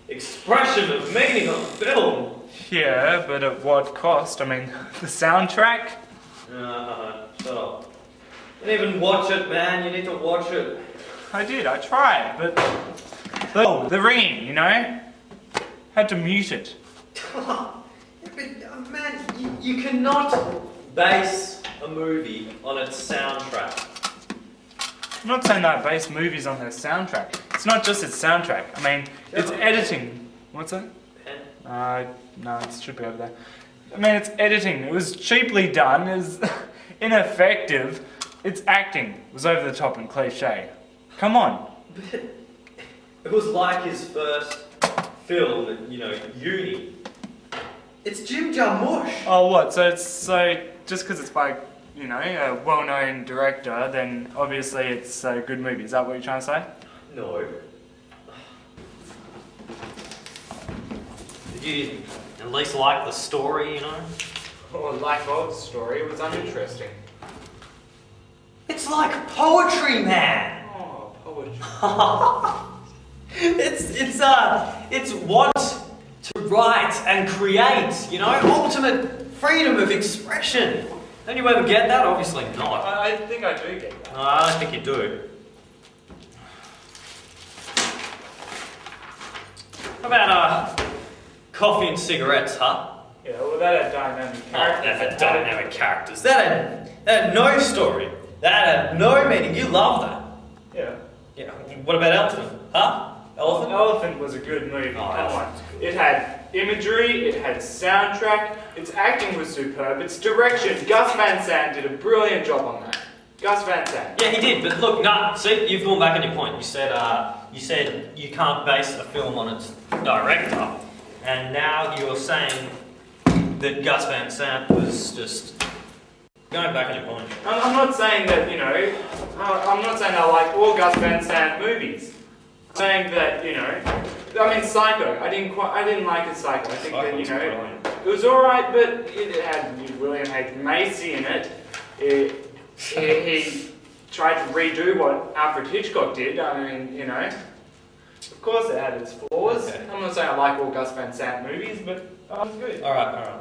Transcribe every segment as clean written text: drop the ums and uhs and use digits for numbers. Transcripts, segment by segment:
expression of meaning on film. Yeah, but at what cost? I mean, the soundtrack? Shut up. You didn't even watch it, man. You need to watch it. I did, I tried, but... Oh, the ringing, you know? Had to mute it. Man, you cannot base a movie on its soundtrack. I'm not saying that I base movies on their soundtrack. It's not just its soundtrack. I mean, it's editing. What's that? Pen? No, it should be over there. I mean, it's editing. It was cheaply done. It was ineffective. Its acting was over the top and cliche. Come on. It was like his first film at, uni. It's Jim Jarmusch. Oh, what? So just because it's by, a well-known director, then obviously it's a good movie. Is that what you're trying to say? No. Did you at least like the story, Or lack of story. It was uninteresting. It's like poetry, man. Oh, poetry. It's what to write and create, ultimate freedom of expression. Don't you ever get that? Obviously not. I think I do get that. No, I don't think you do. How about coffee and cigarettes, huh? Yeah, well, that had dynamic characters. That had dynamic characters. That had no story. That had no meaning. You love that. Yeah. Yeah. What about Elephant? Huh? Elephant? Elephant was a good movie. Come on. It had imagery, it had soundtrack, its acting was superb, its direction. Gus Van Sant did a brilliant job on that. Gus Van Sant. Yeah, he did, but look, see, you've gone back on your point. You said you can't base a film on its director, and now you're saying that Gus Van Sant was just going back on your point. I'm not saying that, I'm not saying I like all Gus Van Sant movies. I'm saying that, I mean, Psycho. I didn't like it, Psycho. I think that, it was alright, but it had William H. Macy in it. He tried to redo what Alfred Hitchcock did. I mean, of course it had its flaws. Okay. I'm not saying I like all Gus Van Sant movies, but it was good. Alright.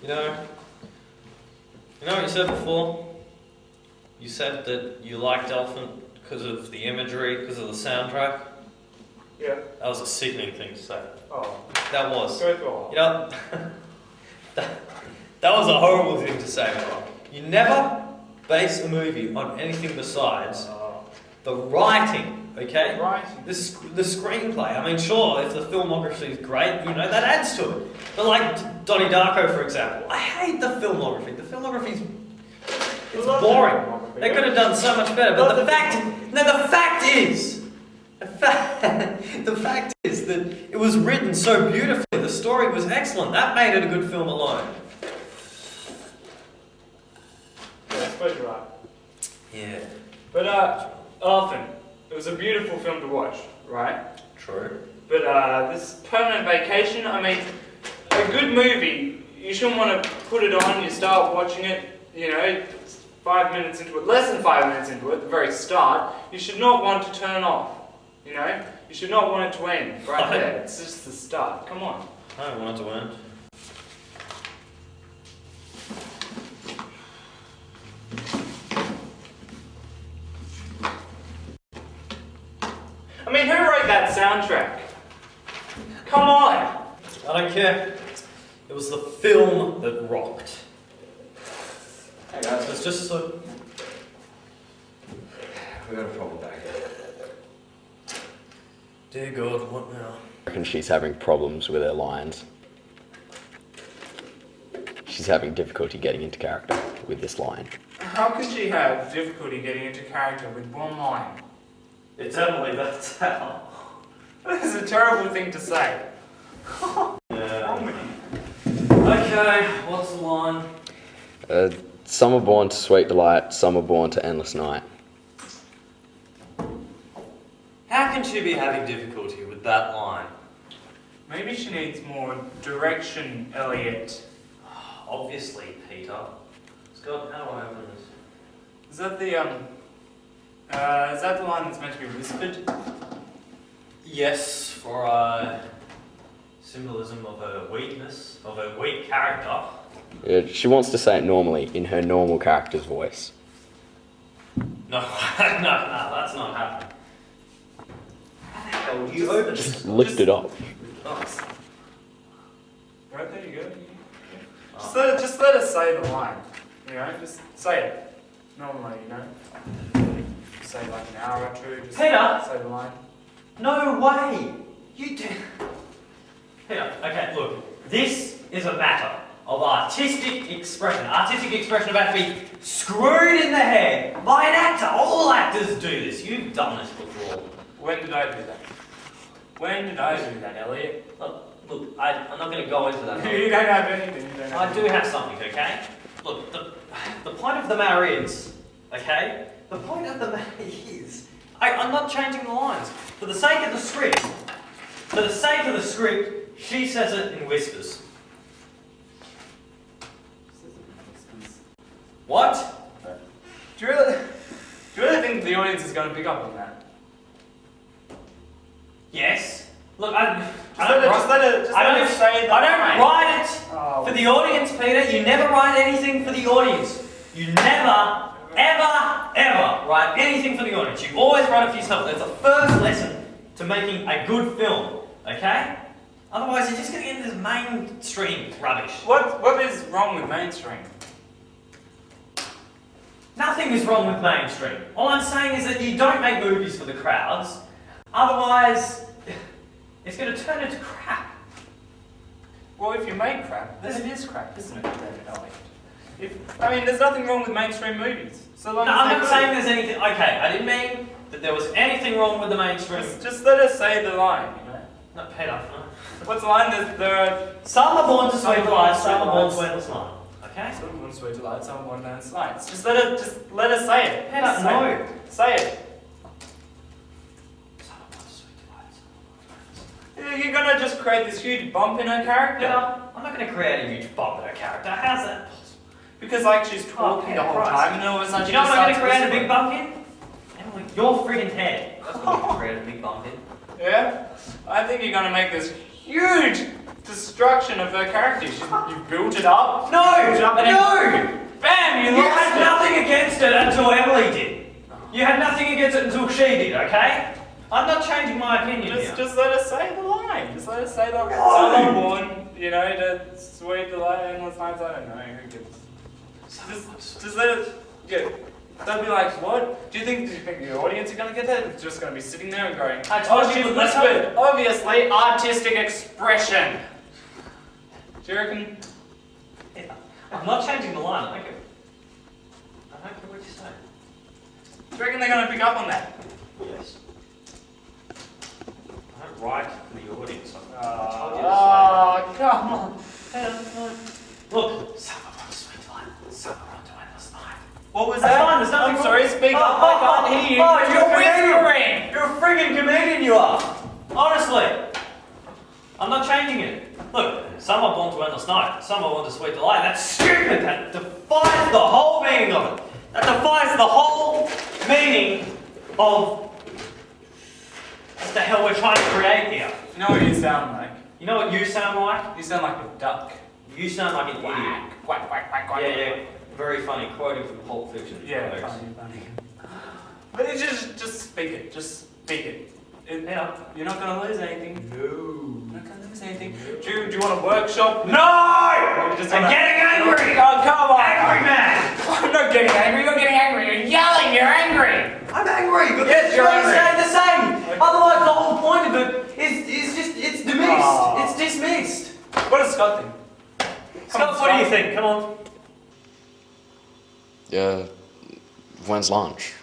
You know what you said before? You said that you liked Elephant because of the imagery, because of the soundtrack. Yeah. That was a sickening thing to say. Oh. That was. Go for that was a horrible thing to say. You never base a movie on anything besides the writing, okay? Writing. The screenplay. I mean, sure, if the filmography is great, that adds to it. But like Donnie Darko, for example, I hate the filmography. The filmography's boring. They could have done so much better. But the fact is that it was written so beautifully. The story was excellent. That made it a good film alone. Yeah, I suppose you're right. Yeah. But Elephant, it was a beautiful film to watch, right? True. But this Permanent Vacation, I mean, a good movie, you shouldn't want to put it on, you start watching it, 5 minutes into it, less than 5 minutes into it, at the very start, you should not want to turn off, You should not want it to end right there. It's just the start. Come on. I don't want it to end. I mean, who wrote that soundtrack? Come on! I don't care. It was the film that rocked. Hey guys, it's just so... We got a problem back here. Dear God, what now? I reckon she's having problems with her lines. She's having difficulty getting into character with this line. How could she have difficulty getting into character with one line? It's Emily, that's how. That is a terrible thing to say. Yeah. Okay, what's the line? Some are born to sweet delight, some are born to endless night. How can she be having difficulty with that line? Maybe she needs more direction, Elliot. Obviously, Peter. Scott, how do I open this? Is that the Is that the line that's meant to be whispered? Yes, for symbolism of a weakness, of a weak character. Yeah, she wants to say it normally, in her normal character's voice. No, no, that's not happening. How the hell do you open this? Just lift it up. Nice. Right, there you go. Just let us say the line. You know, just say it. Normally, you know. Say like an hour or two, just Peter! say the line. No way! You do. Peter, okay, look. This is a matter of artistic expression. Artistic expression about to be screwed in the head by an actor. All actors do this. You've done this before. When did I do that? When did I do that, Elliot? Look, I'm not going to go into that. You don't have anything. You don't have I do have something, okay? Look, the point of the matter is, okay? The point of the matter is, I'm not changing the lines. For the sake of the script, she says it in whispers. What? Do you really think the audience is going to pick up on that? Yes. Look, I Just let it say the don't line. write it for the audience, Peter. You never write anything for the audience. You never, ever write anything for the audience. You always write it for yourself. That's the first lesson to making a good film, okay? Otherwise, you're just going to get into this mainstream rubbish. What is wrong with mainstream? Nothing is wrong with mainstream. All I'm saying is that you don't make movies for the crowds. Otherwise, it's going to turn into crap. Well, if you make crap, then it is crap, isn't it? I mean, there's nothing wrong with mainstream movies. So long No, as I'm they not saying there's anything. Okay, I didn't mean that there was anything wrong with the mainstream. Just let us say the line, you know? No, Peter. No. What's the line? There are Some are born to sweet life, some are born lives. to endless night. Okay? some born sweet delight, some born endless nights. Just let us say it. Peter, Just no. Say it. Some are born to sweet delight, some are born to endless night. You're gonna just create this huge bump in her character. Peter, I'm not going to create a huge bump in her character. How's that possible? Because like she's talking the whole Christ. time and all of a sudden You she know what just I'm going to starts create a big whispering. bump in? Emily, your friggin' head. That's what I'm going to create a big bump in. Yeah? I think you're gonna make this huge destruction of her character. You've built it up. No! Built it up and then No! bam! You You lost had it. nothing against it until Emily did. You had nothing against it until she did, okay? I'm not changing my opinion here. Just let us say the line. Just let us say the line. No. Someone born, you know, to sweet delight, endless nights. I don't know. Who cares? Just let it. Yeah. They'll be like, what? Do you think the audience are gonna get that? It's just gonna be sitting there and going, I told oh, you, she let's whispered. Obviously, artistic expression. Do you reckon? I'm not changing the line. I don't care what you say. Do you reckon they're gonna pick up on that? Yes. I don't write for the audience. Oh, come on. Look, some are on sweet delight, some are on to endless night. What was That's that? fine, there's nothing I'm wrong. sorry, speak up. I can't hear you. Oh, you're whispering. You're a friggin' comedian, you are. Honestly. I'm not changing it. Look, some are born to endless night, some are born to sweet delight. That's stupid. That defies the whole meaning of it. That defies the whole meaning of what the hell we're trying to create here. You know what you sound like? You know what you sound like? You sound like a duck. You sound like an idiot. Quack, quack, quack, quack. Yeah. Very funny. Quoting from Pulp Fiction. Yeah, Hilarious. funny. But it's just speak it. Just speak it. Yeah. You're not gonna lose anything. No. You're not gonna lose anything. Do you want a workshop? No! You just I'm wanna- getting angry! Oh, come on! Angry man! I'm not getting angry. You're getting angry. You're yelling. You're angry. I'm angry, but Yes, you're angry. stay the same. Otherwise, the whole point of it is just it's dismissed. Aw. It's dismissed. What does Scott think? Scott, what do you think? Come on. Yeah. When's lunch?